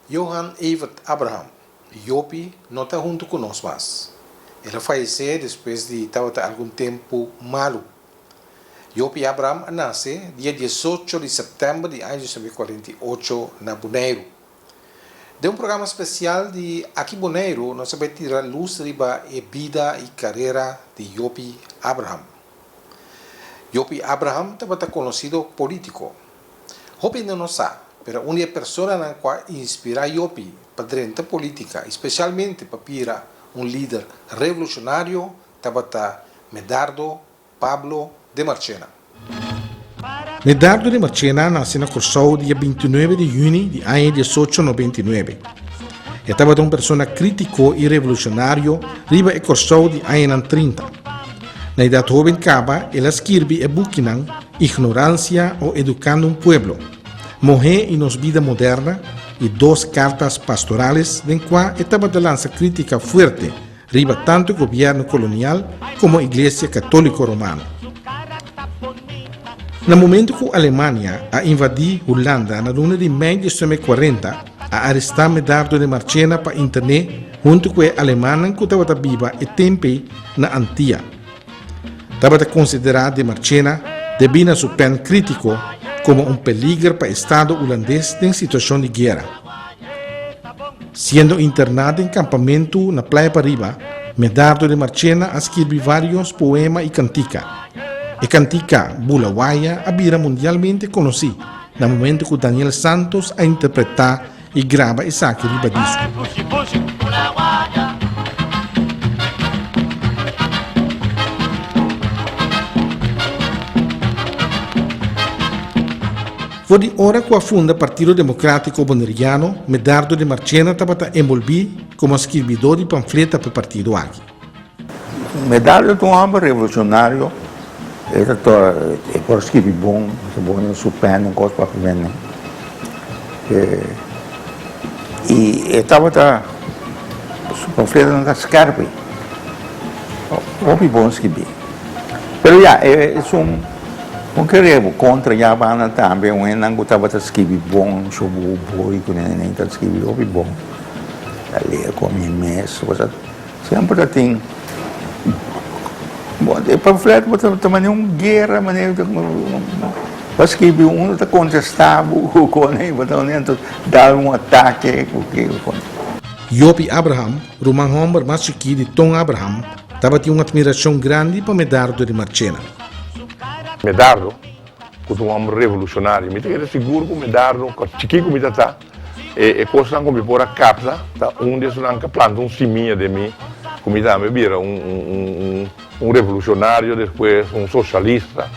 Johann Evert Abraham, Yopi, não está junto conosco mais. Ele faleceu depois de estar algum tempo malo. Yopi Abraham nasceu dia 18 de setembro de 1948 na Bonaire. De um programa especial de aqui Bonaire, nós vamos tirar luz riba a vida e carreira de Yopi Abraham. Yopi Abraham estava conhecido político. Yopi não sabe, mas uma pessoa na qual inspira Yopi para dentro da política, especialmente para virar líder revolucionário, estava Medardo Pablo de Marchena. Medardo de Marchena nasceu na Corsou dia 29 de junho de 1899. Estava uma pessoa crítico e revolucionário riba e Corsou de 30. Na idade jovem caba, ele escreve e buquinan Ignorância ou Educando um Pueblo, Morrer e nos Vida Moderna e duas cartas pastorales, em qual estava de lança crítica forte riba tanto o governo colonial como a Igreja Católica Romana. No momento que a Alemanha a invadiu Holanda na luna de maio de 1940, a arrestar Medardo de Marchena para internet junto com a alemã que estava viva e tempo na Antilha. Estava considerado de Marchena devido a seu pen crítico como um peligro para o Estado holandês em situação de guerra. Sendo internado em campamento na Praia Pariba, Medardo de Marchena escreveu vários poemas e canticas. E cantica Bulawaia vira mundialmente conhecida no momento que Daniel Santos a interpretar e grava e saque riba disco. Foi de hora que funda o Partido Democrático Bonaireano, Medardo de Marchena estava envolvido como escritor de panfletos para o partido aqui. Medardo é um homem revolucionário. Ele por escrever bom no super, não gosto para ver. E estava o panfleto não está scarpe. Ouvi bom escrever. Mas um querer contra a banda também, não estava a escrever bom, sobre o boi, que nem está a escrever, ouvi bom. Ali com a minha mesa, sempre tem. Bom, o panfleto também é uma guerra, para escrever está contestável, dar um ataque. Yopi Abraham, o homem mais chique de Tom Abraham, estava uma admiração grande para Medardo de Marchena. Medardo, que é um homem revolucionário, me tenho seguro que Medardo, que chiquinho como está, é coisa que me pôr a capta, onde se não planta seminha de mim, como me vira um revolucionário, depois um socialista,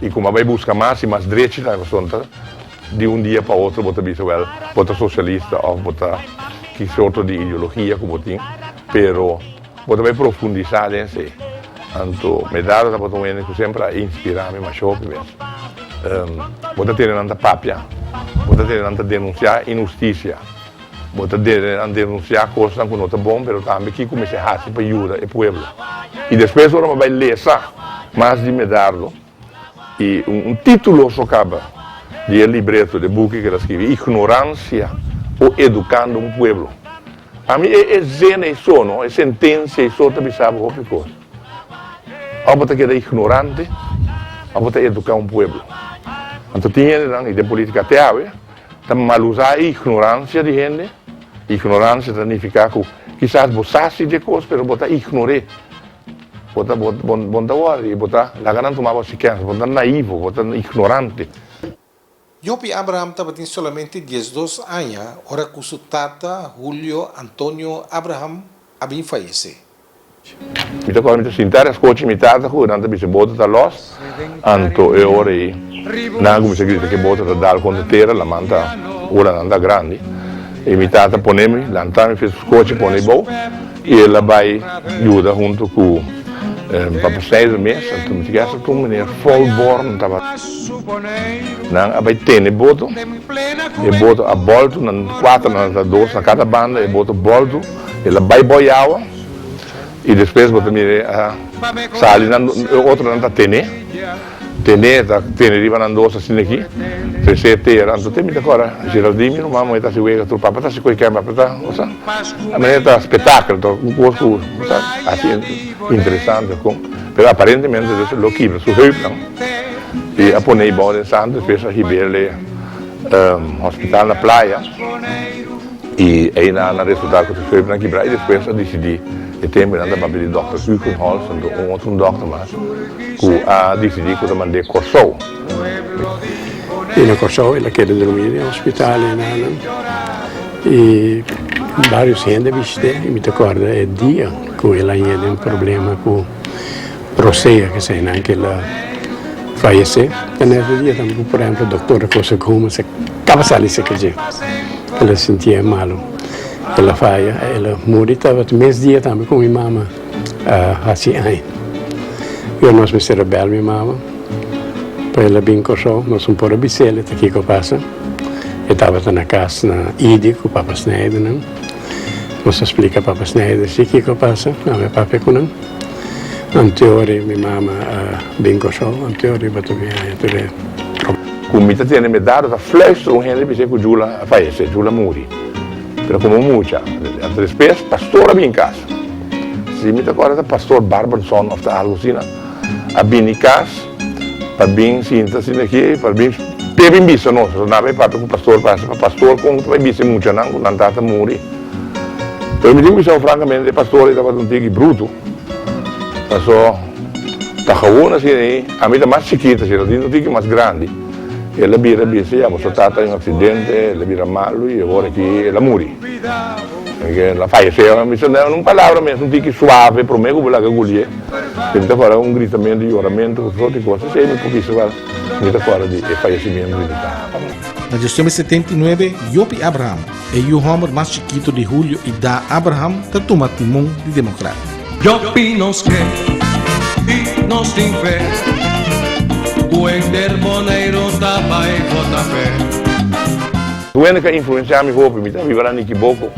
e como vai buscar mais e mais direitos, de um dia para outro, bota socialista, ou bota que sorte de ideologia, como tem, pero vai profundizar em si. Então, Medardo está botando que sempre a inspirar-me, mas eu bota ter nanta papia, bota ter nanta denunciar injustiça, bota ter nanta denunciar coisas que não estão bom, mas também que comece a fazer para ajudar o povo. E depois agora vai ler mais de Medardo e título só acaba de libreto de book que ele escreve, Ignorância ou Educando um Pueblo. A mim é zena e sono, é sentença e só também sabe qualquer coisa. Ou você quer ignorante, ou você educar um povo. Então, tinha de política até mal usar a ignorância de gente. Ignorância significa que quizás você sabe de coisas, mas você ignora. Você la ganan tomava sequência, você naivo, você ignorante. Yopi Abraham estava somente 12 anos, hora que seu tata Julio Antônio Abraham havia falecido. Então, quando eu sentar as coisas, me tata, quando eu me bota da los, então eu orei, não como se diz que bota da dar quando terra, la manta, ora anda grande, e me tata põe-me, lantar me fez os coisas, põe bom, e ela vai ajuda junto com para 6 meses, então me diga que um menino full-born estava, não, vai ter ne boto, e boto a bolto, 4 na 2 na cada banda, e boto bolto, ela vai boiar. E depois você me sai outro não está tendo teneta, teneriva nandosa assim aqui, terceira, então tem muita coisa, Geraldinho, mamãe está se vendo, tu papa está se coicando, tá, a maneira tá espetáculo, tá um gosto, assim, interessante, pero aparentemente isso é louquinho, su hög, e a ponei bom de santo, depois a Ribeirle, hospital na praia, e aí na resultado que eu fui na quebrar e depois eu decidi e tempo ainda para pedir Dr. Hugo Holson, um outro doutor mais, que a decidi que eu mandei Corsou. E na Corsou ela quer dormir no hospital e vários gente viste e me recordo é dia que ela tinha um problema com processo que sei não que ela faleceu. E nesse dia também por exemplo a doutora coisa como se cabeçalha se que ela sentia mal. Ela falha, ela morreu, estava mês dia também com minha mama, assim aí. Eu não me cerebral minha mama, para ela bem coçou, nós um pouco bisela, tá aqui que passa. Eu estava na casa na ID com o Papa Schneider, não? Nós explica Papa Schneider, se que passa, não é papai com não. Anteori minha mama bem coçou, anteori bato bem aí, tudo. Como está tendo me dado a flash, um gente me disse que Jula falece, Jula morre. Pero como mucha, entre pés, pastor bem em casa. Se me agora pastor Barberson ou algo assim, a bem em casa, para bem sinta assim aqui, para bem bem bicho não, não é para o pastor passa, para pastor com vai bicho muito não, com tanta morre. Pero me digo que francamente, pastor estava um tigre bruto, passou, tá ruim assim aí, a mim tá mais chiquita, assim, não tigre mais grande. Ela vira bici, a sua tata em um acidente, ela vira malo e agora aqui ela morre. Ela faleceu, me disse, não palavra mesmo, um tique suave, para mim, como ela agulha. Então, agora um gritamento de oramento, outra coisa, sei, porque isso vai me agora de falecimento militar. Na gestão de 79, Yopi Abraham é o homem mais chiquito de Julio e da Abraham está tomando timão de democrata. Yopi nos quer e nos tem fé. O Interboneiro tapa e bota fé. O único que influenciava me roupa, me estava vivendo aqui pouco,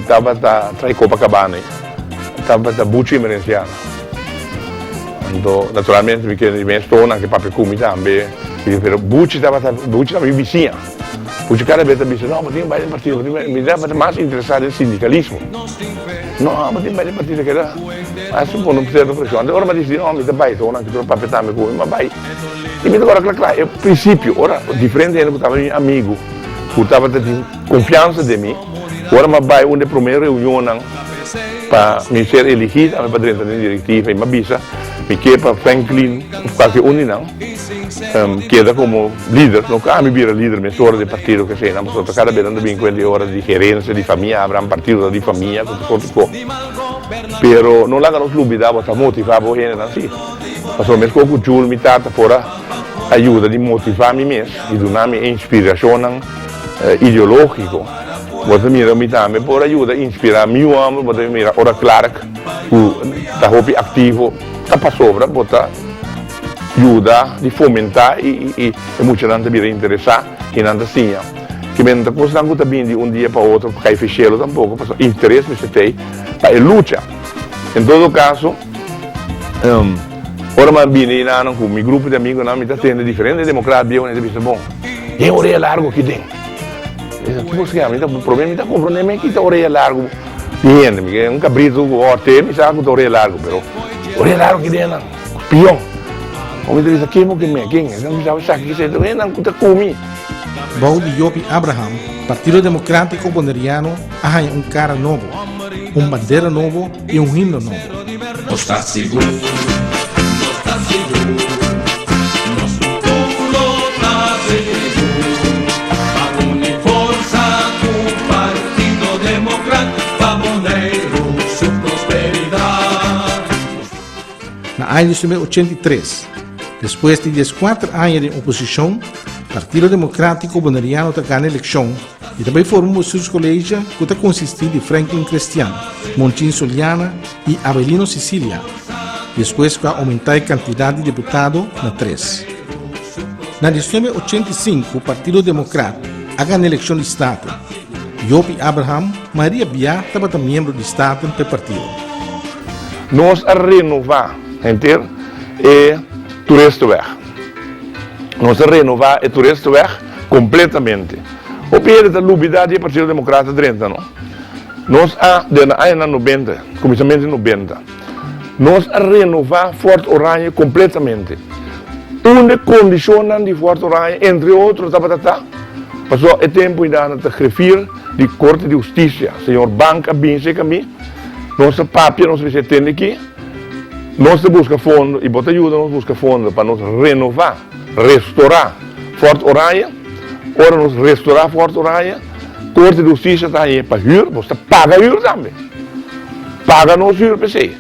estava atrás Copacabana, estava a Bucci Emerenciana. Então, naturalmente, porque me estou na que papel me também, pero Bucci estava vizinha. Bucci cada vez disse, não, mas tem mais partido, me dava mais interessado em sindicalismo. Não, mas tem mais partido que era. Assim, quando precisa de pressão. Agora, mas disse, não, me dá baita, ou não, que tu não papel também com mas vai. E me agora, claro, é princípio, ora, diferente dele, que estava amigo, que estava tendo confiança de mim, agora, mas vai, onde a primeira reunião, para me ser elegido, para dentro da diretiva, e me avisa, me quer para Franklin, qualquer não, queda como líder, não cá me vira líder, me sou de partido que sei, não, mas cada vez ando bem 50 horas de gerência de família, haverá partido de família, tudo. Pero não lá que nos lubidava, para motivar a gente assim. Mas o mesmo que o Júlio me trata fora ajuda de motivar me mesmo e dar-me inspiração ideológica. Você mira me também por ajuda a inspirar meu homem, você mira ora Clark, que está hobby ativo, está para sobra, bota ajuda de fomentar e muita gente vira interessar e nada assim. Que me não coisa não também de dia para outro, porque fechelo tampouco, porque o interesse me se tem para a luta. Em todo caso, ora mas bem não com meu grupo de amigos não me está tendo diferente democrata bem onde disse bom, tem orelha largo aqui dentro. Que você quer? Então o problema está comprando nem que está orelha largo, bien, me um cabrito ou até me sabe com orelha largo, pero orelha largo aqui dentro, pião. O me diz aqui que me quem, não me sabe que você não está comigo. Bom de Yopi Abraham, Partido Democrático Boneriano hay um cara novo, bandeira novo e himno novo. No estás seguro, no estás seguro, nosso povo está seguro. Vamos unir força com o Partido Democrático, Pamoneiro, sua prosperidade. Na ano de 83, depois de 14 anos de oposição, Partido Democrático Boneriano está ganhando a eleição e também formou seus colégios que está consistindo de Franklin Cristiano, Montin Soliana e Avelino Sicilia. Depois que aumentar a quantidade de deputados na 3. Na 1985, o Partido Democrático ha ganhado a eleição de Estado. Yopi Abraham, Maria Biá estava também membro de Estado do partido. Nós a renovar, entende? E toeristenweg. Nós renovar a toeristenweg completamente. O período da lubidade do Partido Democrata Drenthe, não? Nós na 90, começamento de 90, nós renovar Forte Oranje completamente. Uma condição de Forte Oranje, entre outros, passou o tempo ainda de grefir de Corte de Justiça, senhor Banca Binse Cami, nossa papia, nós vamos ter aqui, nós busca fundo e bota ajuda, nós busca fundo para nós renovar, restaurar Forte Oranje, ora nós restaurar Forte Oranje, Corte de Justiça está aí para huur, você paga huur também, paga nos huur para si.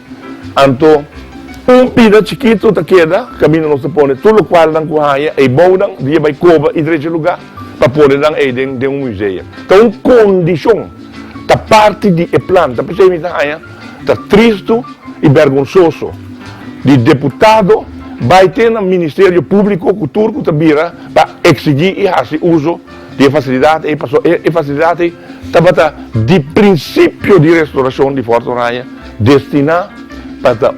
Então, pida chiquito da queda, caminho nós põe tudo qual não corraia e boudang dia vai coba e direito lugar para pôr dan aí de museu. Então, condição da parte de planta, para você está triste e vergonhoso de deputado vai ter no Ministério Público Cultura que vira para exigir e fazer uso de facilidade e facilidade de princípio de restauração de Forte Oranje destinado para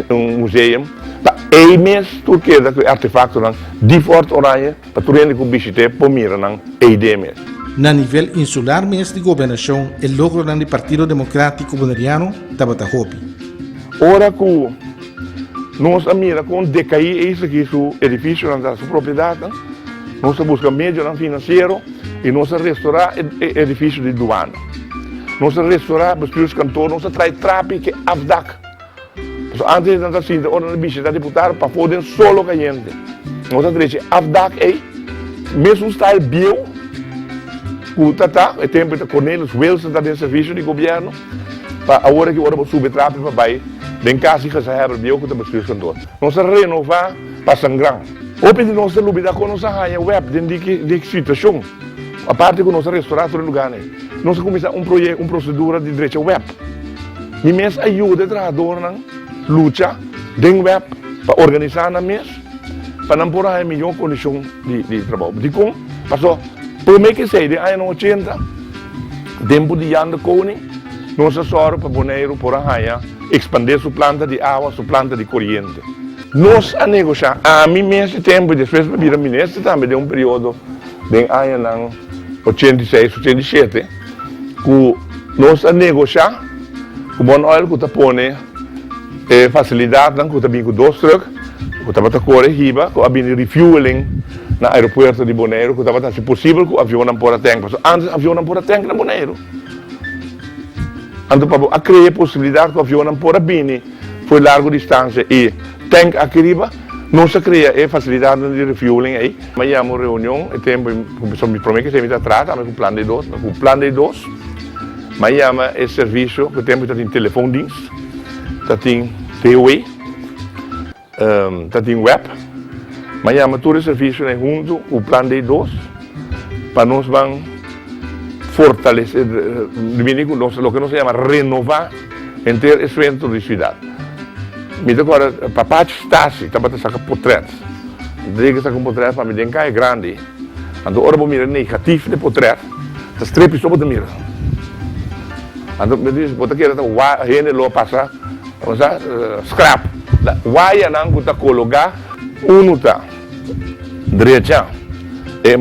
museu para mês Turquia que artefacto de Forte Oranje para turende com visite por mira nang mês. Na nível insular mesmo de governação, o logro do Partido Democrático Bonaireano estava a hobby. Ora que nós mira com decair isso aqui o edifício na sua propriedade, nós busca meio financeiro e nós restaurar o edifício de douana. Nós restaurar os cantores, nós traz trapi que afdak. Antes de assim, a hora de visita deputado para poder solo com a gente. Nós traz afdak aí, mesmo style bio, o tata, o tempo de Cornelius Wilson está em serviço de governo, para a hora que o subir trapi para baixo. Den caso que se hebben bio que te kantoor. Nós renovar para sangrão. Open de nossa lubida com nossa raia web de situação. A parte que nós restaurar todo lugar né. Nós começar projeto, procedura de direito web. E mês ajuda trabalhador na luta den web para organizar na mês para não pôr a melhor condição de trabalho. De como passou por meio que sei de ano 80 tempo de Jan de Koning nós só para Bonaire por a raia expandir sua planta de água, sua planta de corrente. Nós a negociar, a mim nesse tempo, depois para vir a ministra também de período de ano 86, 87, que nós a negociar, com o oil que está pondo facilidade, que está vindo com dois truques, que está para correr riba, que está vindo refueling no aeroporto de Bonaire, que está se possível que o avião não pode ter, antes o avião não pode ter na Bonaire. Então, para criar a possibilidade que o avião não pode vir, foi larga distância e tanque aqui riba, não se cria a facilidade de refueling aí. Mas há uma reunião, e tempo, me promete que se me trata, mas com o plano de dois, com o plano de dois, mas há esse serviço, que tempo está em telefondienst, está em TV, está em web, mas há todo esse serviço junto com o plano de dois, para nós vamos fortalecer, lo que nos chama renovar inteiro o centro da cidade. Me agora, papá Stasi, estava a sacar portretos. Diga que um portreto para me dizer que é grande. Então, agora vou mirar negativo de portreto, está strepe sobre de mira. Então, me diz, bota aqui, a gente lo passa, scrap. Why não está colocar, está direita, é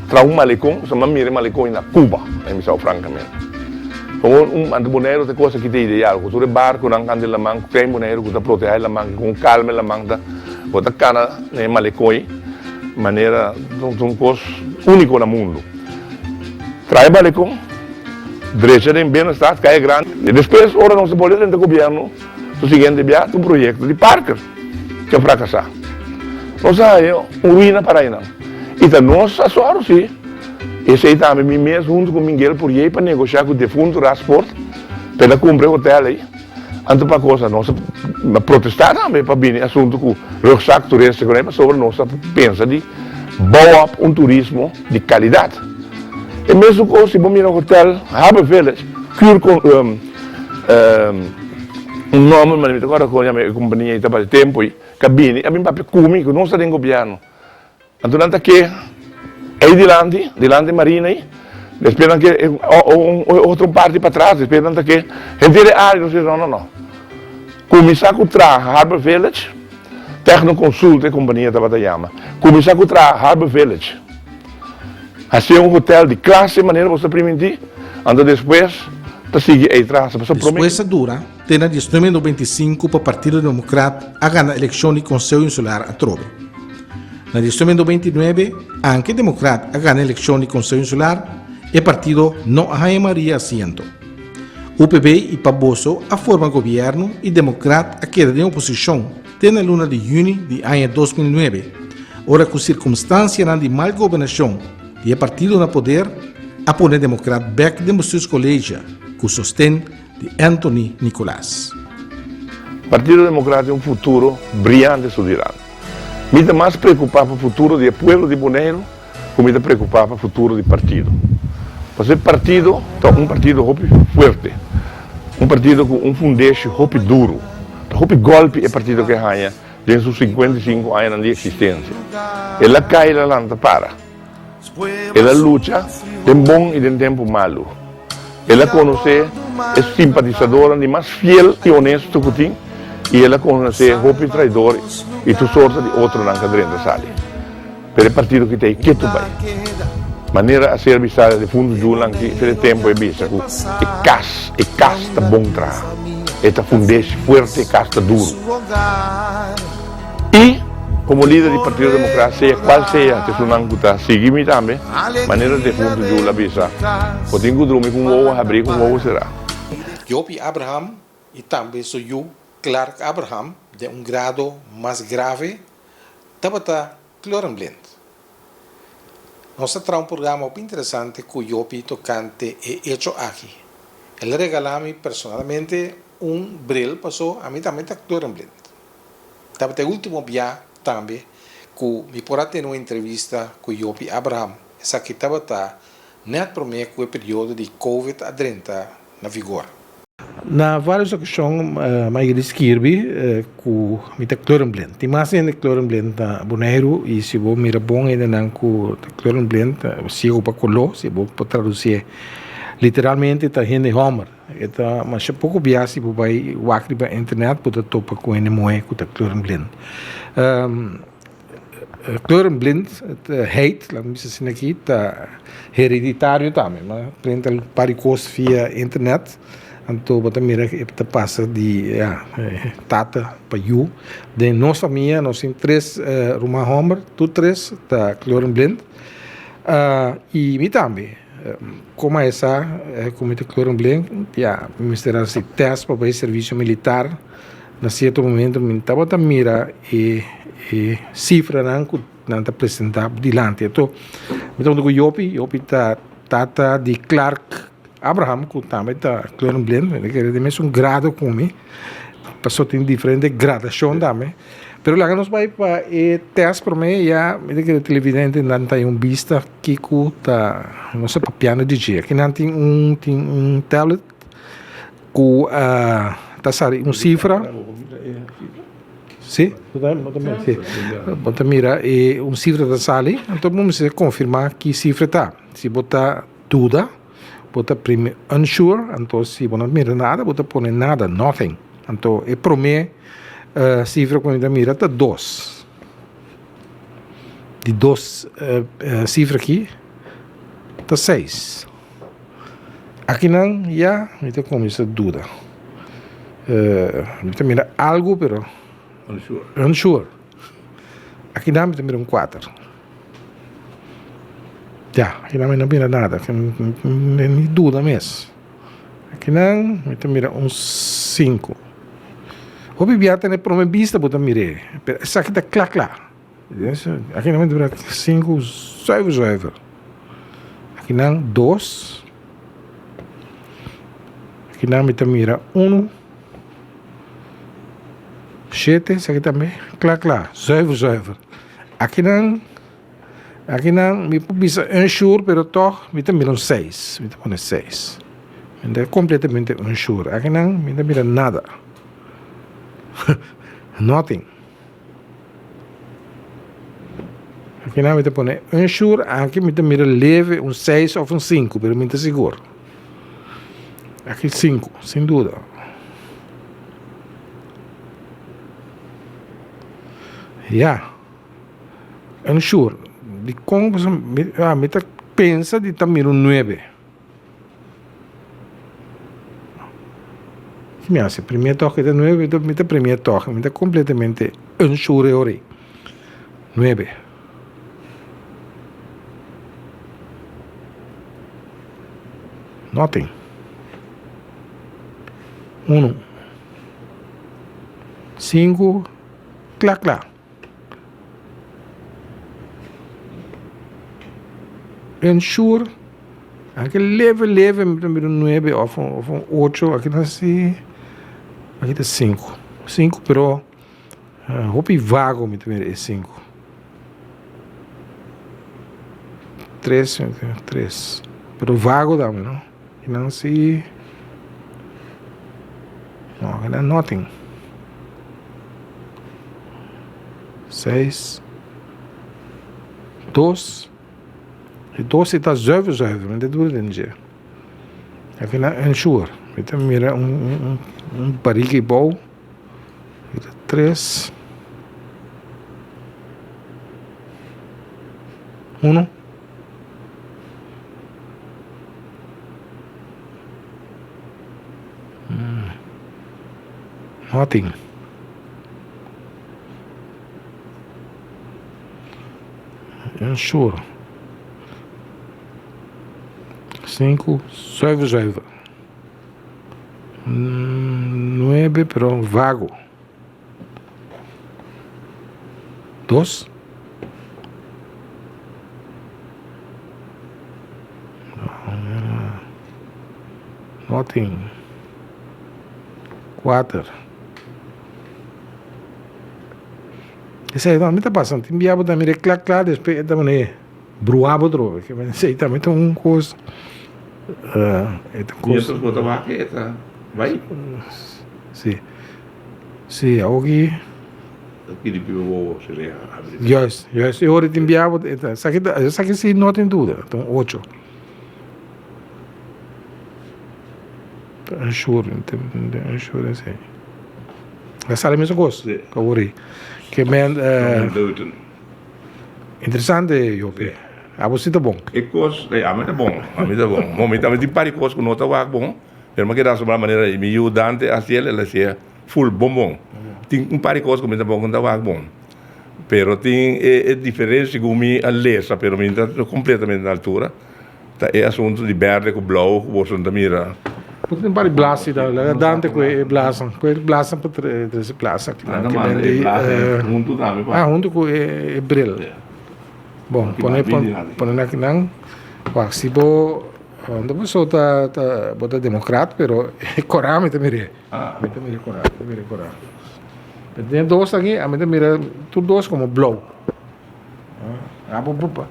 traumalicon, sama mire malicon na Cuba, emissão francamente. Como ando boneiro tem coisa que tem ideal, que tu barco não cande la mão, tem boneiro que tu protege la mão, com calma la mão da, bota cana ne malicoi, maneira um coisa único no mundo. Trai malicon, direita de bem-estar, que é grande. E depois, ora não se pode dentro do governo, o seguinte é um projeto de Parker, que é fracassar. Não sei, ruína para aí não. Então, nós só sim. Esse aí também, mim mesmo, junto com o Miguel Purier, para negociar com o defunto transporte, para comprar hotel aí. Então, para coisa, nós protestar também para vir assunto com o rucksack turístico, sobre nós pensa de boa turismo de qualidade. E mesmo com se vamos ir ao hotel Harbour Village, cure com nome, mas agora com a companhia está para tempo e cabine, a mim para comer, que não está em governo. Então, não está aqui, aí delante marina aí, esperam que outra parte para trás, esperam que, gente de área, não sei, não. Começar com o Harbour Village, Tecnoconsulta, companhia estava a chamar. Começar a trabalhar Harbor Village. Assim hotel de classe, maneira você permitir. Então depois, te sigue aí atrás. Depois dura, tem na 1995 para o Partido Democrata a ganhar a eleição de Conselho Insular a Trove. Na 1999, anche Democrata a ganhar a eleição de Conselho Insular e o partido não a maioria assento. UPB e Paboso a formam governo e Democrata a queda de oposição até na luna de junho de ano 2009, ora com circunstância de mal governação e o partido no poder a poner Democrata back de seus colégios, com sostém de Anthony Nicolás. O Partido Democrata é um futuro brilhante sudirano. Me está mais preocupado com o futuro do povo de Bonaire, como me está preocupado com o futuro do partido. Porque o partido é um partido forte, um partido com um fundamento duro. O golpe é o partido que ganha desde os 55 anos de existência. Ela cai e ela não para. Ela luta, tem bom e tem tempo malo. Ela conhece, é simpatizadora de mais fiel e honesto que tem, e ela conhece o traidor e tu sorte de outro não que dentro sale. Pero o partido que tem quieto bem. Maneira a ser visada de fundo julan que pelo tempo é vista que é casta bom tra, é fundamento forte, casta duro. E como líder do Partido Democrata, seja qual seja que o não está seguindo também, maneira de fundo julan vista, o tenho que dormir com o ovo, abrir com o ovo será. Jopi Abraham e também sou eu, Clark Abraham, de grado mais grave, estava cloramblend. Nós temos um programa muito interessante com o Jopi tocante e hecho aqui. Ele regalou-me personalmente bril, passou a mim também está cloramblend. Estava o último dia também, que me pode ter uma entrevista com o Jopi Abraham. Essa aqui estava net para mim com o período de Covid-30 na vigor. Na várias ocasiões, mas Kirby com muita cloramblend. Tem mais ainda cloramblend na Bonaire e se vou mirar bom ainda não com cloramblend, se eu para color, se vou para traduzir literalmente está gente Homer. Então, mas pouco viagem para vai o aqui para internet para topa com ele moe com cloramblend. Cloramblend hate, lá me assim aqui está hereditário também, mas prende para coisas via internet. Então, você mira que passa de tata para eu. De nossa família, nós temos 3 Roma Homer, tu 3 da cloramblend. E me também, como essa, como é cloramblend, me misturar esse teste para o serviço militar. Na certo momento, me estava a mirar e cifra não apresentar diante. Então, me estava com o Jopi está tata de Clark Abraham, que também está cloramblend, que é um grado como passou tem diferente gradação também. Mas lá nós vai para o teste para mim, já me que televidente não tem vista que está não sei para piano DJ, que não tem um tablet com tá sabe cifra. Sim, bota mira e cifra da sala, então vamos confirmar que cifra está. Se botar tudo bota primeiro unsure, então se você não mira nada, bota põe nada, nothing. Então, é para mim, cifra quando mira está 2. De 2 cifra aqui, está 6. Aqui não, já, então começa a dúvida. Então mira algo, pero unsure. Aqui não, então mira 4. Já, aqui não mira nada, nem dúvida mesmo. Aqui não, então mira 5. O bibia tem para uma vista, bota mire. Essa aqui está claro. Aqui não mira 5, 7. Aqui não, 2. Aqui não mira 1. 7, essa aqui também, claro. 7. Aqui não, me pisa unsure, pero toch, me mira 6. Me põe 6. É completamente unsure. Aqui não, me mira nada. Nothing. Aqui não, me põe unsure, aqui me mira leve 6 ou 5, pero me está seguro. Aqui 5, sem dúvida. Ja. En sure. Die Congo, me pensa de tamir 9. Que me hace, primeiro toque de 9, me primeiro toque, me completamente unsure ori. 9. Notem. 1. 5. Clac, clac. Ensure. Aqui leve, número 9 ou um 8. Aqui não se. Aqui está 5. 5, pero. Hopi vago, me também é 5. 3. Pero vago dá, não? E não se. Não, aqui não é nothing. 6. 2. E 12 está zuiver, maar dat doe je niet. Ik vind dat ensure. Met een meer een barrique bouw. 3. 1. Nothing. Ensure. 5, zuiver. 9, pero vago. 2. Nothing. 4. Esse aí também está passando. Tem biabo também, claro, depois também bruabo outro. Que esse aí também tem um coisa. Mientras botar vaqueta, vai? Sim. Sim, aqui. Aqui de pivô seria. Juist. Eu hoor het in biabo. Zeg se não tem dúvida. Então, 8. Ensure, sim. Essa é a mesma coisa que eu ouvi. Que é interessante, Jopi. Ah, você tá bom. É coisa, a mim tá bom. Momentos de pari coisa que não tá bom. Mas que dá sobre a maneira de me ajudante a ser ela ser full bom. Tem pari coisa que me tá bom, que tá bom. Pero tem diferença com me a lesa, pero me tá completamente na altura. Tá é assunto de verde com blau, você tá mira. Porque tem pari blasi da, dante que blasan para três plaza. Junto também. Junto com bril. Bom, põe aqui não. Se bo onde você tá bota democrata, pero corame também. Me também corame. Tem dois aqui, a mim também tudo dois como blow.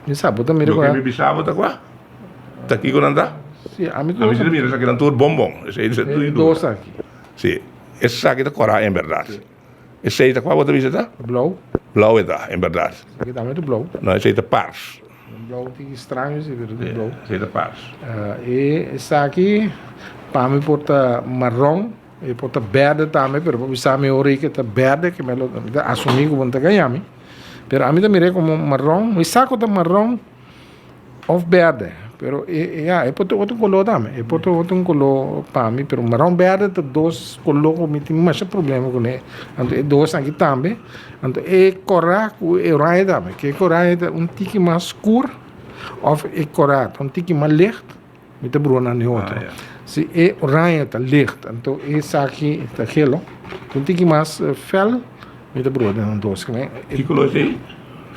Me sabe, bota mira corame. Me bisava tá qua. Tá aqui quando anda? Sim, a mim também mira essa aqui não tudo bombom. Esse aí tudo dois aqui. Sim. Essa aqui tá corame, em verdade. Esse aí tá qua bota visita? Blow. Blauw is dat, in verdade. Aqui também é blow. Não, esse aí é pars. Blow tem estranhos, é blow. Esse aí é pars. E essa aqui, para mim, porta marrom, e porta verde também, pero para mim, me ori que tá verde, que me lo assumi que vão te ganhar, pero a mim também é como marrom, e saco tá marrom ou verde, pero é porta outro color também, é porta outro color para mim, pero marrom verde tá dois color, me tem mais problema com ele, então é dois aqui também. Então, é correto, é raio também, que é correto um tique mais escuro, ou é correto um tique mais licht, met de broer naar de outro. Se é raio tá licht, então esse aqui está gelo, um tique mais fel, met de broer naar de outro. Que color é aí?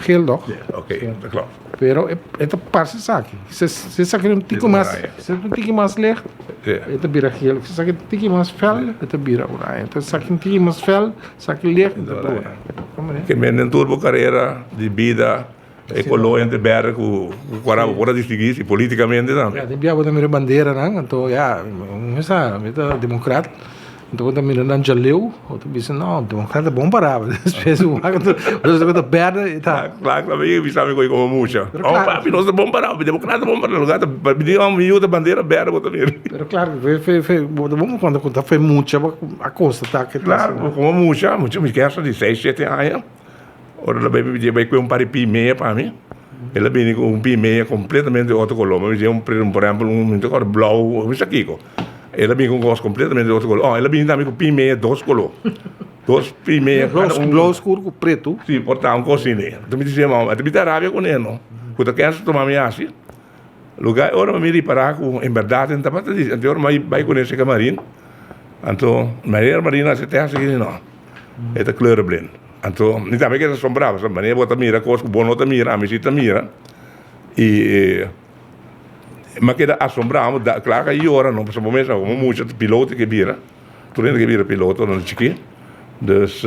Geel toch? Ok, tá claro. Pero é parte aqui. Se aqui um tique mais licht, é de bira geel. Se aqui um tique mais fel, é de bira raio. Então, se aqui um tique mais fel, se aqui licht, é de broer. Que men turbo carreira de vida ecológica de berg com quando pode distinguir politicamente também. Tem biabo da minha bandeira, não? Então, não sabe, meta democrata. Então, quando me dão jaleu, eu tô pensando, não, democrata é bom para. Depois o quando perde, tá. Claro, também me sabe como mucha. Oh, papi, nós é bom para, democrata é bom para lugar, me deu uma miúda bandeira berg eu também. Pero claro, foi bom quando foi mucha a costa, tá? Claro, como mucha, me quer de 6, 7 anos. Ora ela vai com par de pimeia para mim. Ela vem com pimeia completamente outro color. Mas por exemplo, muito cor blau, isso aqui. Ela vem com gosto completamente outro color. Ela vem também com pimeia dois color. Dois pimeia. Blau escuro com preto. Sim, portar cozinha. Tu me dizia, mas tu me dá rabia com ele, não? Quando quer tomar minha assim. Lugar, ora me reparar com em verdade, então para dizer, então ora vai conhecer camarim. Então, Maria Marina se tem assim não. É da kleur blind. Então, niet também que assombrava, sabe? Maria bota mira, coisa que bom nota mira, a mesita mira. Mas que assombrava, claro que ora não, porque momento como muito piloto que vira. Tu que vira piloto não chique. Dus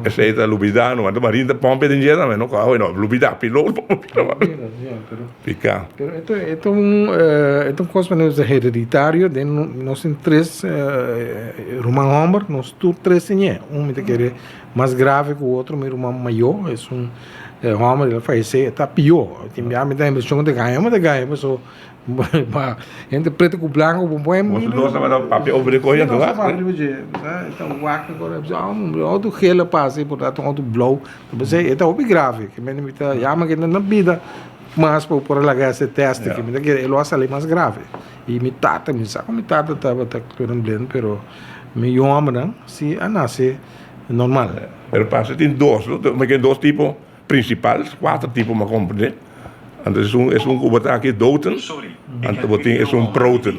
essa é a lubidano, mas a Marina pompa de dinheiro também, não carro, não, lubida piloto, fica. Então coisa é hereditário, nós temos três irmãos homens, nós temos três em me quer mais grave que o outro, meu irmão maior, é homem, ele faleceu, está pior, me dá a impressão de ganhar, mas só entre preto com branco, bom é muito. Nós estamos papel over correndo lá. Então o ar agora outro gelo passa por lá, outro blow, você é tão grave, que me chama que na vida mas por largar esse teste que me que ele vai sair mais grave. E me tata estava claro blend, pero me homem não, se nasce normal. Pero passa tem dois, mas tem dois tipos principais, quatro tipos maar compreender. En dat is een kubataki doten. En dat is een proten.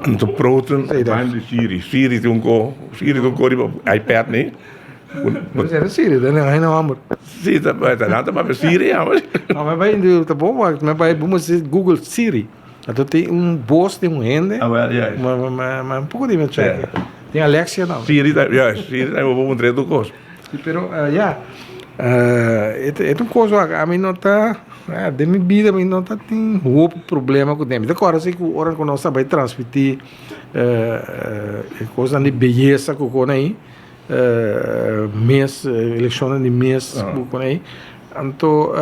En de proten zijn de Siri. Siri toen ko die iPad niet. Mas era Siri, dan é não amor. Sim, tá nada para Siri, amor. Não, mas vai indo tá bom, mas vai vamos Google Siri. Então tem boss, tem ende. Mas pouco de check. Tem Alexia não. Siri, Siri é um treino do curso. Pero é uma coisa a mim não tá de minha vida a mim não tá tem outro problema com dem. Agora sei que hora que nós vai transmitir coisa de beleza com aí mês eleições de mês com aí. Então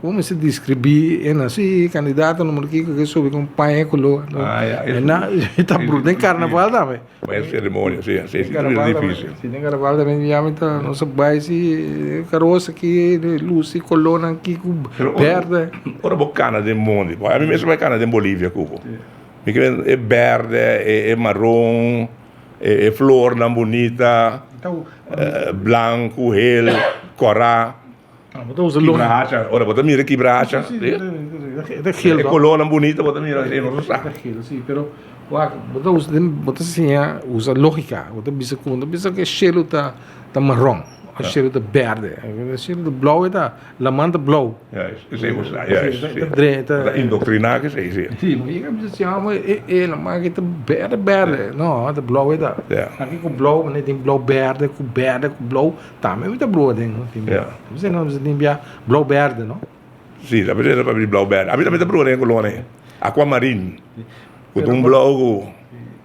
como se descrever é assim candidato número que soube com pai colo. Na está bruto em carnaval também. Mas cerimônia, sim, é difícil. Sim, em carnaval também já então não se vai se caroça aqui luz e colona aqui com verde. Ora bocana de mundo. A mim mesmo é cana de Bolívia cuco. Me que é verde, é marrom, é flor não bonita, branco, hel, corá. Quebracha, ora bota mira quebracha. É colona bonita, bota mira, não sabe. Sim, pero bota assim, usa lógica, bota que cheiro tá marrom, o cheiro tá verde, o cheiro do blau tá lamanda blau. Isso é você, tá indoctrinar que sei sim. Sim, mas assim, mas que tá verde, não, tá blau tá. Aqui com blau, né, tem blau verde, com blau, tá, mas muito blau tem. Você não tem blau verde, não? Sim, a pessoa para blau verde. A mim também tá blau né, colônia. Aquamarine. Com blau,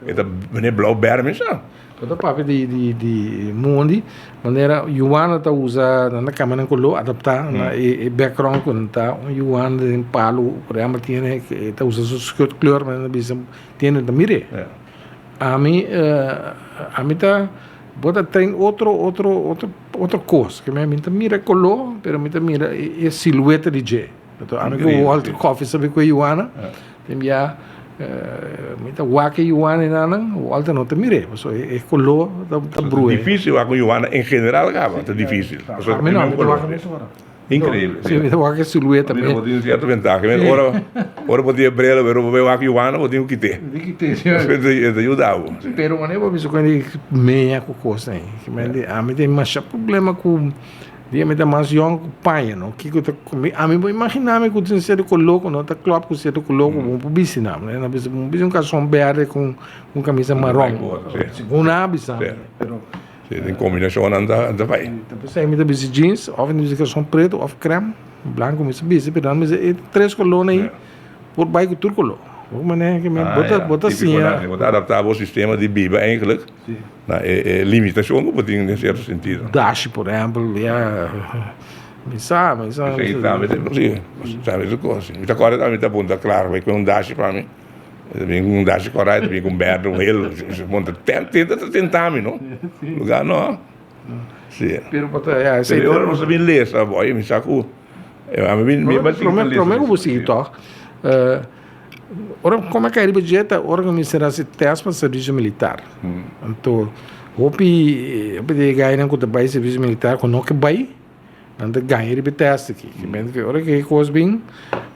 é blau verde mesmo. Todo papel de mundo, maneira Yuan tá usa na câmera color adaptar na e background quando tá Yuan de palo, por exemplo, tem que tá usa os cor, mas na bisa tem da mire. A mim tá bota tem outra coisa que me tá mira color, pero me tá mira é silhueta de J. Então a mim o Walter Coffee sabe que Yuan tem já mita wake Yuana o alta não te mire, so é color da brua. Difícil a com Yuana em geral acaba, tá difícil. A mim não, incrível. Sim, me wake silhueta mesmo. Não podia certa vantagem, ora podia brela, pero ver wake Yuana podia que ter. Isso ajudava. Pero mané vou ver quando meia com coisa aí, que me a mim tem mais problema com dia me dá mais young pai, não? Que eu a mim vou imaginar me que eu ser coloco, não tá claro que ser coloco um publici não, né? Na vez um calção verde com camisa marrom. Uma abisa. Pero tem combinação anda vai. Depois aí me dá bis jeans, ou me calção preto, ou creme, branco, me bis, pero mas é três colônia aí por baixo tudo color. Hoe mané que me bota assim, bota adaptar ao sistema de biba eigenlijk. Na limitação que pode em certo sentido. Dash, por exemplo, me sabe. Sabe isso coisa. Me tá correto, me tá ponta claro, vai com dash para mim. Vem dash correto, vem com verde, hel, monta tenta tentar, não? Lugar não. Sim. Pero ja, Pero eu não sabia ler, sabe? Eu me saco. Promego você toch. Ora como é que a budgeta organizará esse teste para serviço militar. Então, hopi de ganhar com o país serviço militar com não que vai, anda ganhar de teste aqui. Que bem que ora que coisa bem,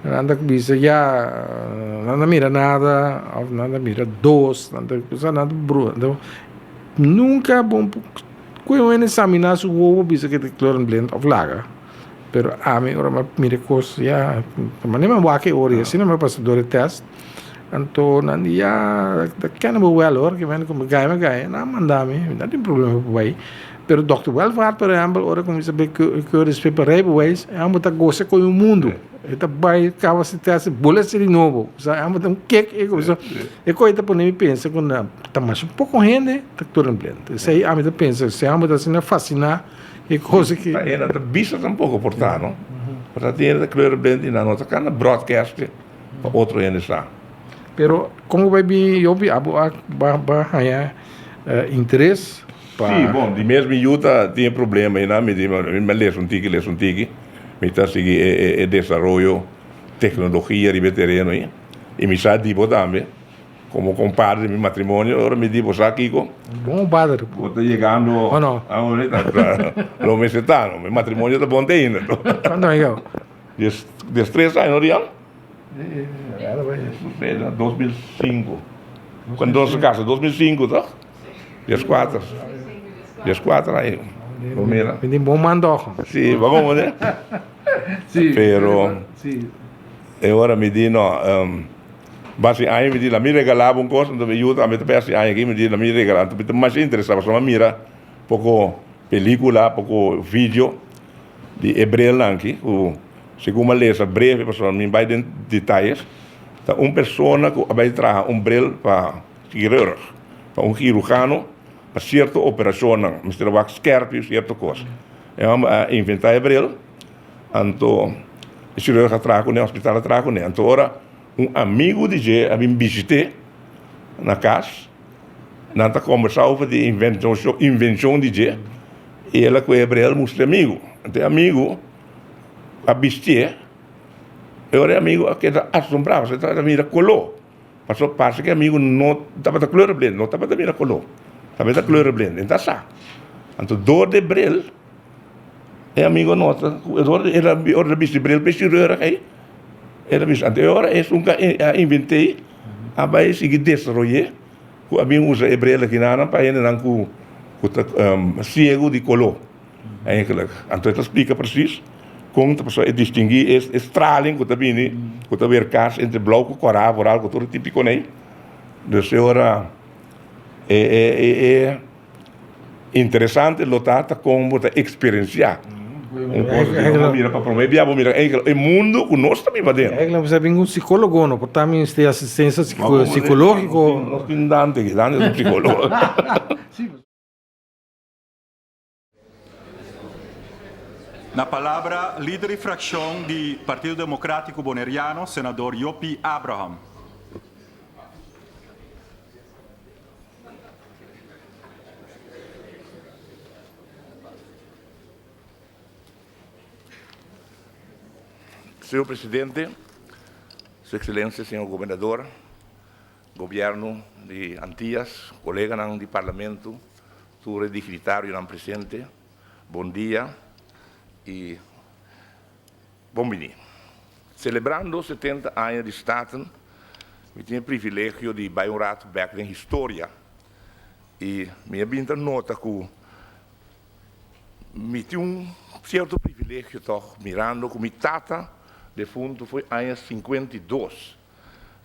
anda que bisa já nada mira nada, nada mira dois, nada bro. Então, nunca bom quando examinar se o ovo bisa que declaram blend of laga. Pero a mim ora mira coisa já, mas nem me que ora assim não me passa do teste. Então, nanti ya, kan we wel hoor, que vem como ganha, não mandame, não tem problema por aí. Pero Dr. Welvaart, por exemplo, ora como sabe que o respeito para rebeldes, é uma coisa gosta com o mundo. Eta vai cava se teste bola de novo, sabe? É uma cake, é coisa. É coisa para mim pensa quando tá mais pouco gente, tá tudo em blend. Sei, a mim pensa, se a mim tá sendo fascinar, é coisa que Ena tá vista tampouco portar, não? Para ter a kleur blend na nota kana broadcast para outro NSA. Pero como vai vir eu vi hanya interesse para Sim, bom, de mesmo Utah tinha problema aí, não? Me lê um tique, me está seguindo desenvolvimento, tecnologia de terreno aí, e me sabe tipo também, como compadre de meu matrimônio, agora me digo, sabe Kiko? bom padre. Estou chegando Oh, no. a onde está, lo mesetano, meu matrimônio está bom ainda. Quando é eu? 13 anos, não? Era bem. Era 2005. Quando nós casamos, 2005, tá? 14 aí. Primeira. Tem bom mandoco. Sim, vamos, né? Sim. Pero, Sim. agora me diz, não, basi aí me diz, me regalava coisa, então me ajuda, me peça aí aqui, me diz, me regalava, então mais interessava, só me mira, pouco película, pouco vídeo de Hebreu aqui, segundo uma letra breve, pessoal, me vai em detalhes. Então, uma pessoa que vai trazer bril para cirurgia, para cirurgião, para certa operação, mas trabalha scherp e certa coisa. É uma inventar bril, então, o cirurgião traz com ele, o hospital traz com ele. Então, ora, amigo de G, a mim visitei na casa, nós conversamos sobre a invenção de G, e ela com o bril mostra amigo. Então, amigo, a vestir, eu era amigo que era assombrado, você estava mira colou. Passou parte que amigo não estava da cor blend, não estava da mira colou. Estava da cor blend, então tá. Então dor de bril, é amigo nosso, era bicho bril, bicho rura aí. Era bicho, então eu era inventei, a vai seguir desenvolver, o amigo usa bril aqui na para ele não com cego de colou. Então ele explica preciso. Como a pessoa distinguir a straling que está vindo, que está ver cas entre bloco, coral, oral, que tudo típico nem. Então, ora é interessante notar como está experienciar. Mira para promover, mira, o mundo que nós também vai dentro. É que você vem um psicólogo, não? Portanto, tem assistência psicológica. Nós temos Dante é um psicólogo. Na palavra, líder e fração do Partido Democrático Boneriano, senador Yopi Abraham. Senhor Presidente, Sua Excelência, Senhor Governador, Governo de Antillas, colega do Parlamento, todo dignitário presente, bom dia. E bom menino. Celebrando 70 anos de Estado, eu tinha o privilégio de ir um rato back na história. E minha vinda nota que me tinha certo privilégio de mirando que minha tata de fundo foi em anos 52.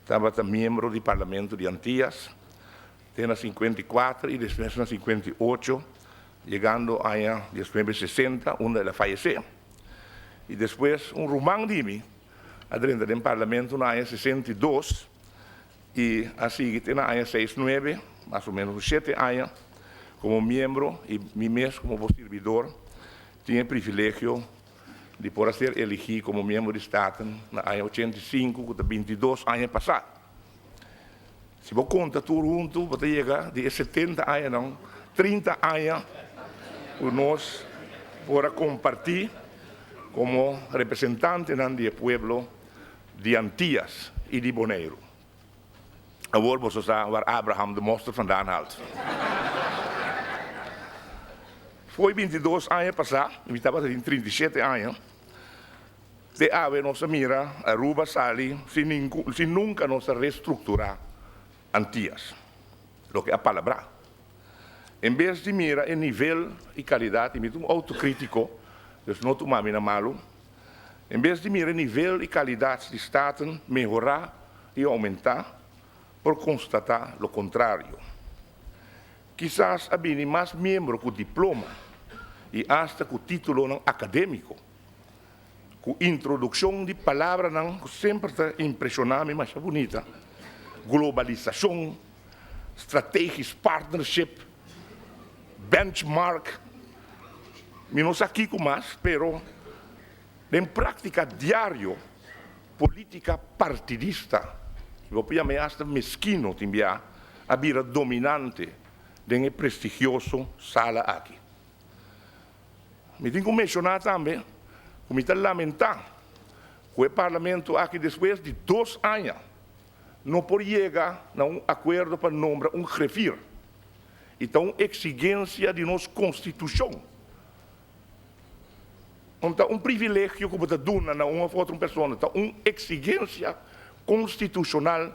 Estava membro do Parlamento de Antillas, em 54 e depois em 58. Llegando a 1960, onde ela faleceu. E depois, romano de mim, dentro do Parlamento, na ano 62, e assim, na ano 69, mais ou menos 7 anos, como membro, e mim mesmo como servidor, tinha o privilégio de poder ser elegido como membro do Estado na ano 85, que 22 anos passados. Se você conta tudo junto, você chega de 70 anos, 30 anos, nós para compartir como representante del pueblo de Antillas e de Bonaire. Agora vou usar waar Abraham de monster vandaan haalt. Foi 22 anos passados, eu estava em 37 anos, de ave nossa mira, Aruba sali, se nunca nos reestruturar Antillas, lo que é a palavra. Em vez de mirar em nível e qualidade, e autocrítico, dus não tomar mina malo, em vez de mirar nível e qualidade de staten, melhorar e aumentar, por constatar o contrário. Quizás havia mais membros com diploma e hasta com título acadêmico, com introdução de palavras que sempre impressionava mais bonita, globalização, strategic partnership, benchmark, menos aqui com mais, pero em prática diária, política partidista, eu me hasta mesquino também, a vira dominante de prestigioso sala aqui. Me tenho que mencionar também, como está lamentar, que o parlamento aqui depois de 2 anos não pode chegar a acordo para nombrar grefir. Então, exigência de nossa Constituição. Então, privilégio que você dá a uma outra pessoa, então, exigência constitucional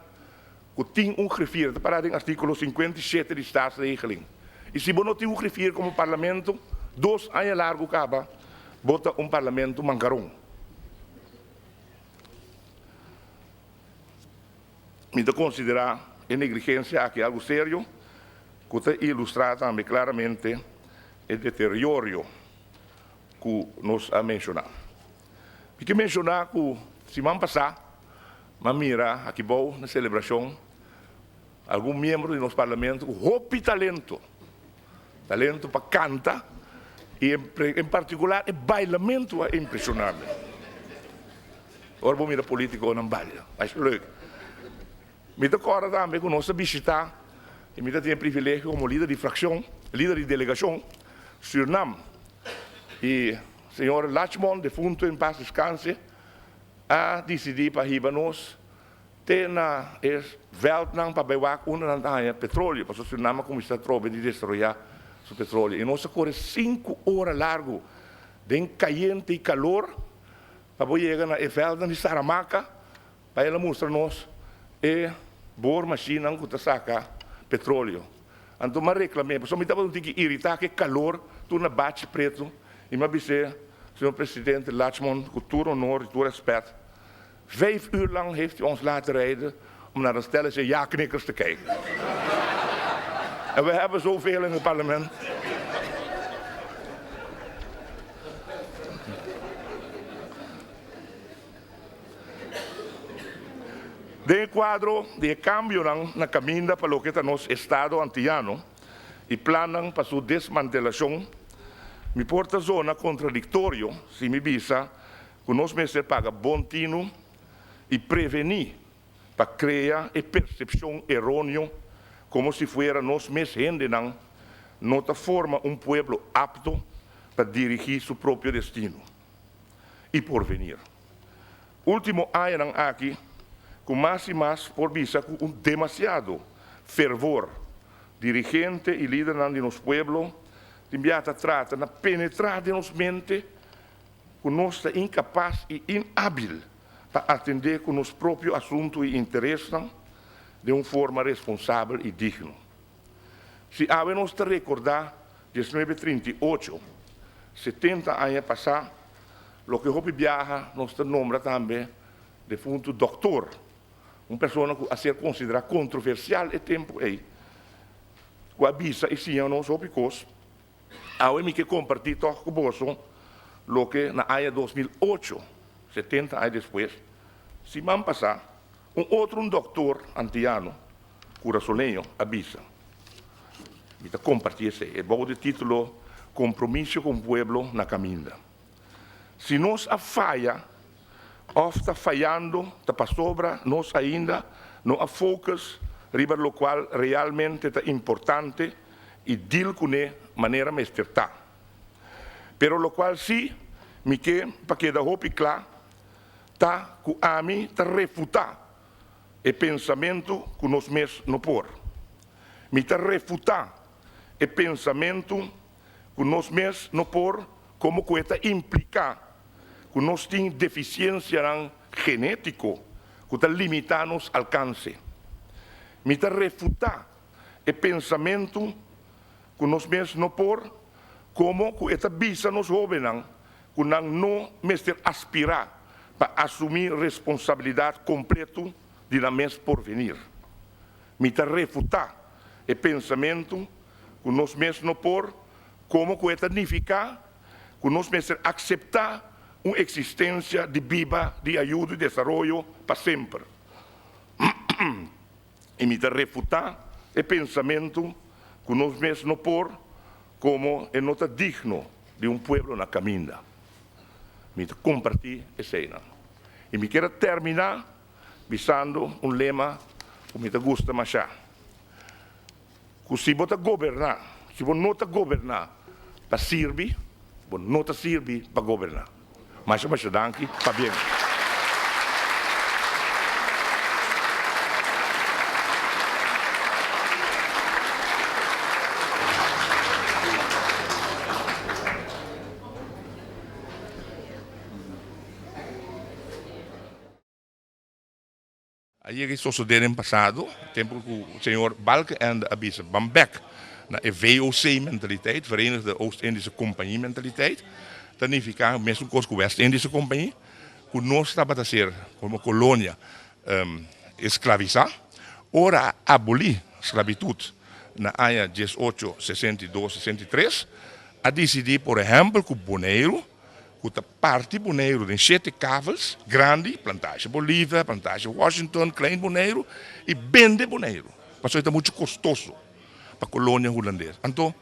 que tem grefir, para o artigo 57 da Staatsregeling. E se você não tem grefir como parlamento, 2 anos largo acaba, bota parlamento mancarão. Me dá considerar a negligência aqui algo sério, que está ilustrado também claramente o deterioro que nos ha mencionado. E que mencionar que semana passada, mira aqui bom na celebração, algum membro do nosso parlamento com roupa talento para cantar e em particular o bailamento é impressionante. Agora vou mirar político não baila, mas leuk. Me dá cora também que nós visitar e me dá privilégio como líder de fracção, líder de delegação, Suriname. E o senhor Lachman, defunto em paz descanse, a decidido para ribanos ter na Veldnang para bewaak onder aan petróleo, para o Suriname como está trobe de destruir o petróleo. E nós corre 5 horas largo de caliente e calor para chegar na Veldnang de Saramacca para ela mostrar-nos boa máquina que saca petróleo. Então, eu reclamei, porque eu estava irritado que calor, tu na bate preto, e me disse, senhor presidente Lachman, com todo honor e todo respeito, 5 uur lang heeft u ons laten rijden om naar de stellige ja-knikkers te kijken. En we hebben zoveel in het parlement. De quadro de cambio na caminda para o que está nosso estado antillano e planam para sua desmantelação, me porta zona contraditório se me visa que nós mesmos paga bom tino e prevenir para criar a percepção errônea como se fuera nós mesmos gente não forma pueblo apto para dirigir seu próprio destino e porvenir. Último ano aqui, com mais e mais por vista com demasiado fervor dirigente e líder de nosso pueblo, enviata trata de penetrar de nossa mente, que nós está incapaz e inhábil para atender com nosso próprio assunto e interesse de uma forma responsável e digna. Se havemos de recordar, 1938, 70 anos passados, o que eu viaja, nós nombra também defunto doutor, uma pessoa a ser considerada controversial e tempo aí. Que avisa e sim, nós opicos, eu que compartilhar com você o que na área 2008, 70 anos depois, semana passada, outro doutor antillano, curaçolenho, avisa. E está compartilhando esse, é bom de título Compromisso com o Pueblo na Caminda. Se nós a falha, ou está falhando, está para sobra, nós ainda não há focus, riba lo qual realmente é importante e deal com de maneira mesterta. Pero lo cual sí, me que para que da hopi claro, tá que a mim tá refutar o pensamento que nós mesmos não por. Me tá refutar o pensamento que nós mesmos não por, como que está implicar que nós temos deficiência genética que está limitar nos alcance. Me tá refutar o pensamento que nós mesmos não por, como que está bisa nos jovens que não mesmo aspirar para assumir responsabilidade completa de la mês por venir. Me está refutar o pensamento que nós mesmos não por, como que está significar que nós mesmos aceitar uma existência de viva, de ajuda e desenvolvimento para sempre. E me está refutar o pensamento que nós mesmos não por, como é nota digno de povo na caminha. Me está compartir essa cena. E me quero terminar visando lema que me gusta mais. Que se você governar, se você não governar para servir, você não serve para governar. Mas danke, para bem. Ayer que sucedeu no passado, tempo que o senhor Balkenende avisa Bambek na VOC-mentaliteit, Verenigde Oost-Indische Compagnie-mentaliteit, dat significa mesmo coisa com a West-Indische Compagnie, que nós estava a ser como colônia escravizar, ora abolir esclavitud na área 1862-63, a decidir, por exemplo, que o boneiro, que a parte boneiro tem 7 cavas, grande, plantagem Bolívia, plantagem Washington, klein boneiro, e vende boneiro. Mas isso é muito custoso para a colônia holandesa. Então,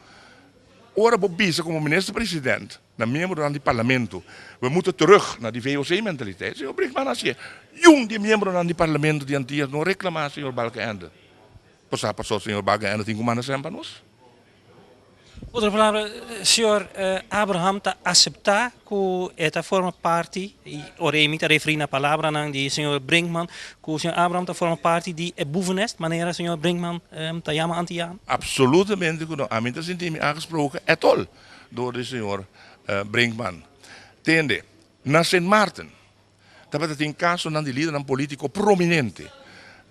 ora Bobisa como ministro-presidente, na membro do parlamento, we moeten terug naar die VOC-mentaliteit. Senhor Brinkman, als je jong die membro do parlamento de antigas não reclamar, senhor Balkenende. Passou, senhor Balkenende, tem como sempre para nós? Outra palavra, senhor Abraham está aceitar que esta forma parte, ora emite referir na palavra de senhor Brinkman, que o senhor Abraham está forma parte de boevenest, maneira senhor Brinkman está chama anti-aan? Absolutamente, a mim está sentindo aangesproken, é tol, door de senhor Brinkman. Tende, na Sint Maarten, dat tem caso de líder político prominente,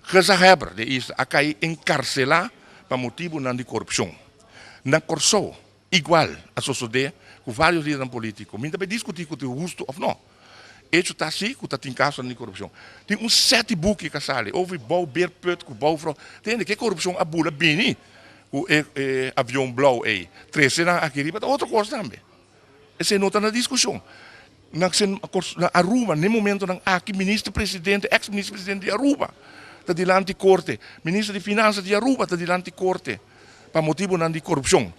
gezagheber, de is, a cair encarcelar para motivo de corrupção. Na Corsou, igual a suceder com vários líderes políticos. Minha também discutir com o justo ou não. Isso está assim, que está em caso de corrupção. Tem 7 buques que saem. Houve bom beerput, com bom fraude. Tem que corrupção a bula bem, o avião blauw aí. 3 na aqui riba, outra coisa também. Essa é nota na discussão. Na Aruba, no momento aqui ministro-presidente, ex-ministro-presidente de Aruba, está diante corte, ministro de Finanças de Aruba está diante corte. Para motivo de corrupção.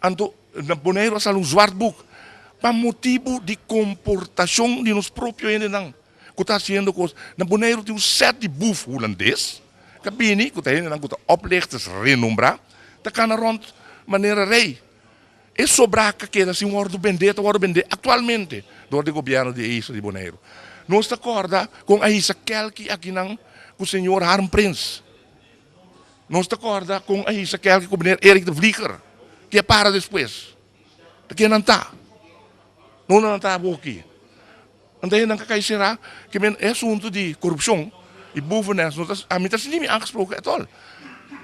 Então, na Bonaire há zwart boek. Para motivo de comportação de nos próprios entes. Que está sendo coisa. Na Bonaire tem 7 buf holandês. Que bem, que está oplichters renombrar. Dat kan rond maneira rei. É sobrar que queda assim ordem bendita, atualmente, door o governo de Isa de Bonaire. Nós está acorda com a Isa Kelki aqui não, com o senhor Harm Prins. Nós te acorda com a isso aquele que o meneer Erik de Vlieger, que é para depois. Que não está. Não está aqui. Então, não cai será que é assunto de corrupção e boveness. A mim está sendo aangesproken at all.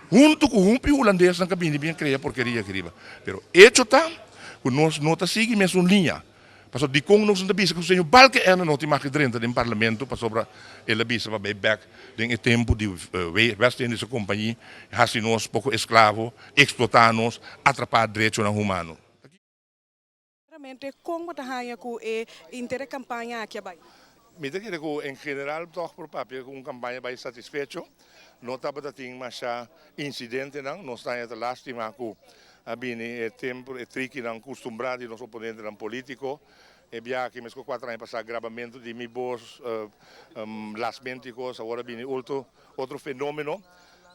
Junto com o holandês não cabine bem criar porcaria que riba. Pero hecho está, que nós não está seguindo mesmo linha. Passou de com nós não bisa que o senhor Balkenende não tem mais que dentro do parlamento para sobre ele bisa para back em tempo de West-Indische Compagnie, assim nós pouco escravo, explotar nós, atrapar direitos humanos. Realmente, como está a com a campanha aqui abaixo? Me diga que em geral toch por papel com campanha bem satisfeito, não está para ter mais incidente não, nós estamos a lástima com abbiamo tempo e tricky non acostumbrati i nostri opponenti non politico e abbiamo che mesco 4 anni passato aggravamento di mi boss lasmenticos ora abbiamo outro fenomeno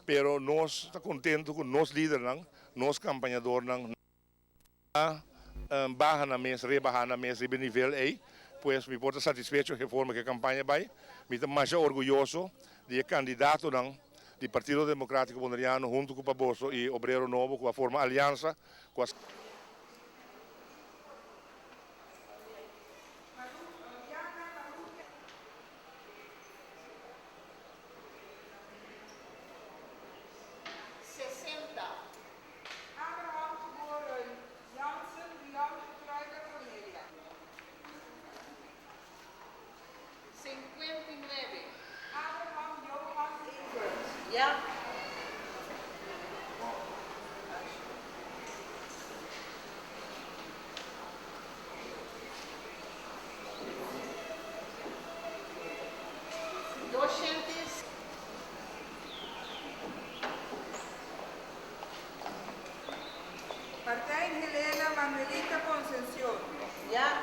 però nos sta contento con nos leader non nos campagnador non baja na mes, rebaja na mes, ribe nível aí, pues me porta satisfecho que forma que campanha vai, me está mais orgulhoso de candidato do Partido Democrático Bonaireano junto com o Barroso e Obrero Novo, com a forma aliança com as Partij Helena Manuelita Concepción. Ya.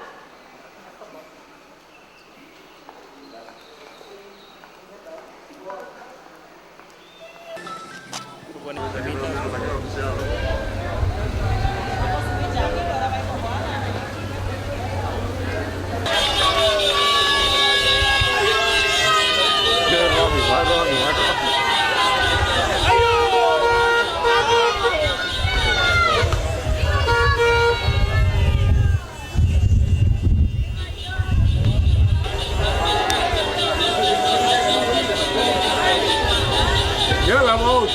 Ya vamos.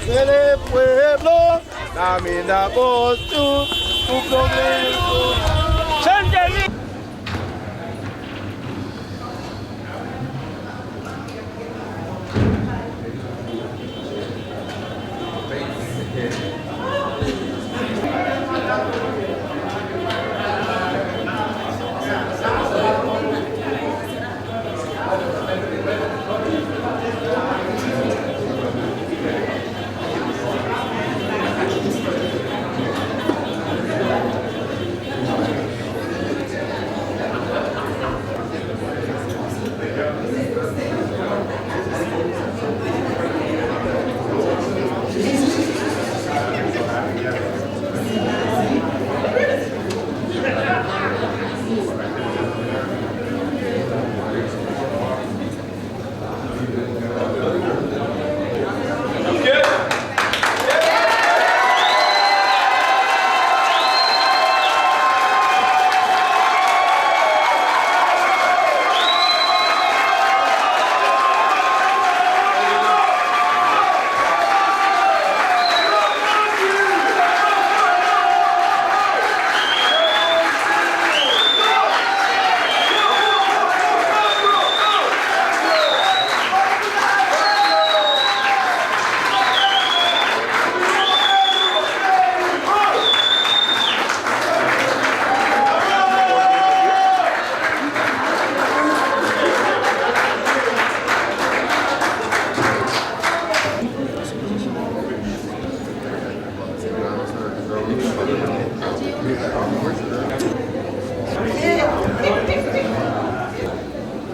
Del pueblo, también la voz tu progreso.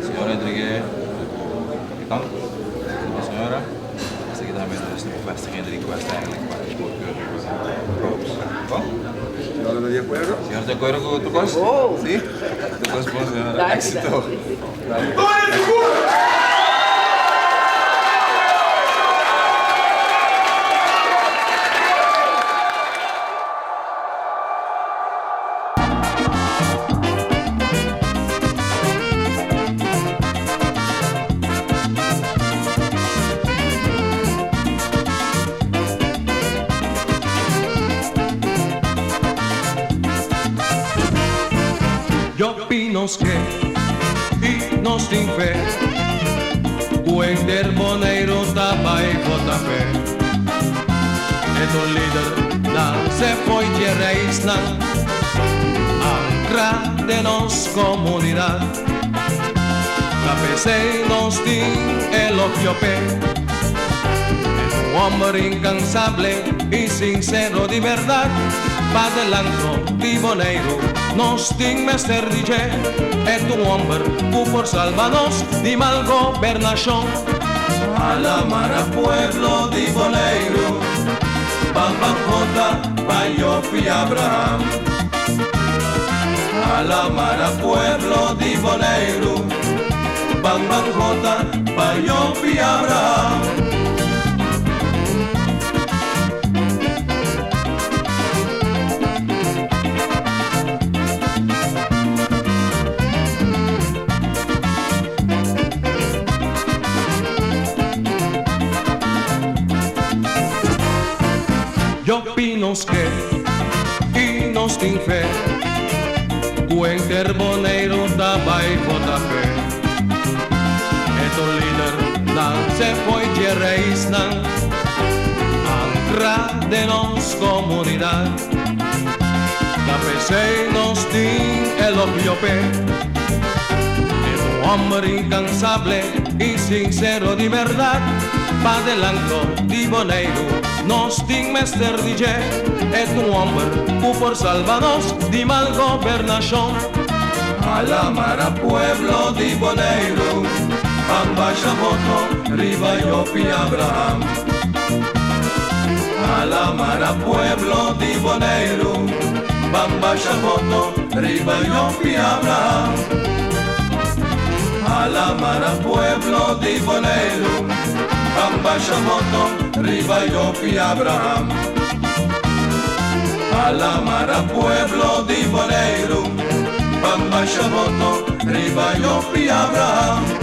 Signora Enrique, capitán, de señora, hasta que daarmee dus de bevestiging en de request eigenlijk waar de voorkeur props. ¿Señora de acuerdo? Señora, ¿de acuerdo con tu cosa? Sí. Tu cosa, pues, señora. Éxito. nos que e nos tem fé. O interboneiro tapa e bota fé. É do líder da se foi de reis na ancra de nos comunidade. Tapecei nos tem elogio pé. É um homem incansable e sincero de verdade. Padelanto di boneiro, nos ting mester DJ. É tu homem que por salva-nos de mal governação. Alamara pueblo di boneiro, Bambangota, Bayopi Abraham. Alamara pueblo di boneiro, Bambangota, Bayopi Abraham. Nos que e nos tem fé. O interboneiro da vai bota fé. É o líder da se foi de reis na ancra de nos comunidade. Da PC nos tem elogio pé. É um homem incansable e sincero de verdade. Padelanto di boneiro, nos ting mester DJ. É um homem que por salva-nos de mal governação. Alamara pueblo di boneiro, Bamba Shamoto, Riba Yopi Abraham. Alamara pueblo di boneiro, Bamba Shamoto, Riba Yopi Abraham. Alamara pueblo di boneiro, Bamba Shamoto, Riba Yopi Abraham. Alamara pueblo di boneiro, Bamba Shamoto, Riba Yopi Abraham.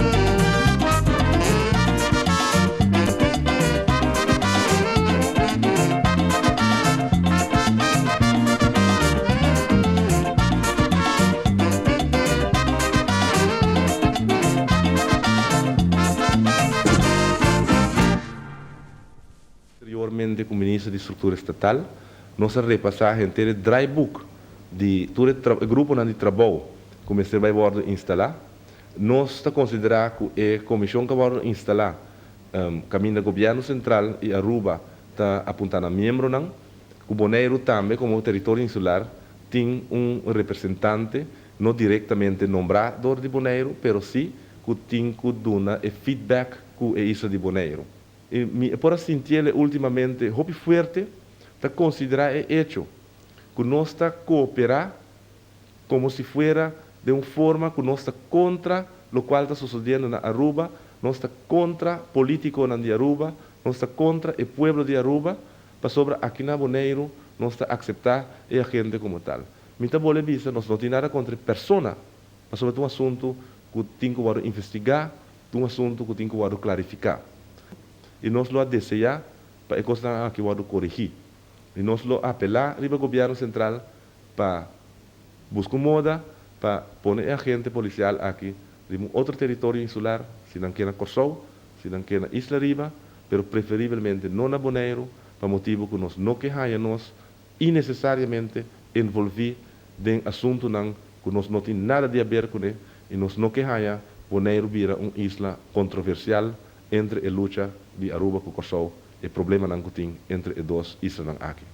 Anteriormente, como ministro de Estrutura Estatal, nós repassamos inteiro dry book de todo o grupo de trabalho que o vai instalar. Nós está considerar que a comissão que vai instalar caminho do governo central e Aruba está apontando a membro não. O Bonaire também, como território insular, tem representante não diretamente nombrado de Bonaire, mas sim que tem que dar feedback que é isso de Bonaire. E por assim dizer, ultimamente, muito forte, está considerar é hecho que nós está cooperar como se fuera de uma forma que nós está contra o qual está sucedendo na Aruba, nós está contra político na de Aruba, nós está contra o povo de Aruba, para sobre aqui na Bonaire, nós está aceitar a gente como tal. Então, vou dizer, nós não temos nada contra a pessoa, mas sobre um assunto que tem que investigar, um assunto que tem que clarificar. E nós lo desejar para a coisa que vamos corrigir. E nós lo apelar ao governo central para buscar moda, para pôr a agente policial aqui, em outro território insular, se não quer na Corsou, se não quer na Isla Riba, mas preferivelmente não na Bonaire, para motivo que nós não queremos innecessariamente envolver em assunto que nós não temos nada a ver com ele, e nós não queremos Bonaire vira uma isla controversial entre a luta de Aruba com Corsou e o problema que tem entre as duas islas aqui.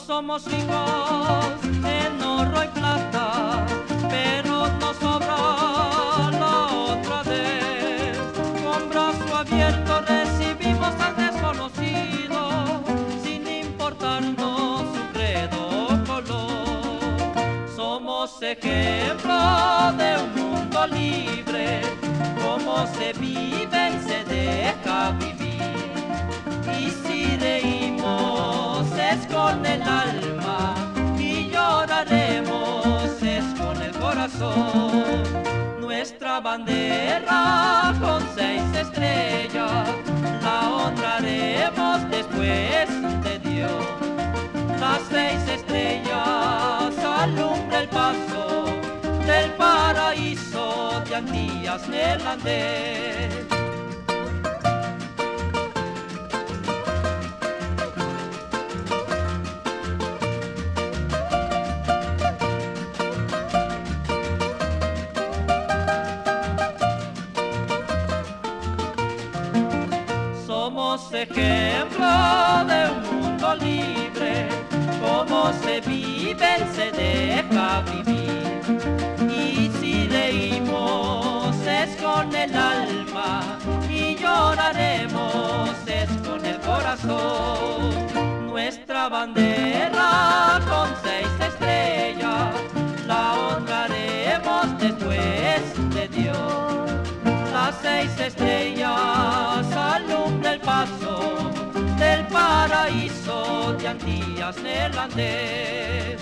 Somos ricos en oro y plata, pero nos sobra la otra vez. Con brazo abierto recibimos al desconocido, sin importarnos su credo o color. Somos ejemplo de un mundo libre. corazón. Nuestra bandera con 6 estrellas la honraremos después de Dios. Las 6 estrellas alumbran el paso del paraíso de Antillas neerlandés. Somos ejemplo de un mundo libre, como se vive, se deja vivir. Y si reímos es con el alma y lloraremos es con el corazón. Nuestra bandera con 6 estrellas la honraremos después de Dios. Las 6 estrellas alumbran el paso del paraíso de Antillas neerlandés.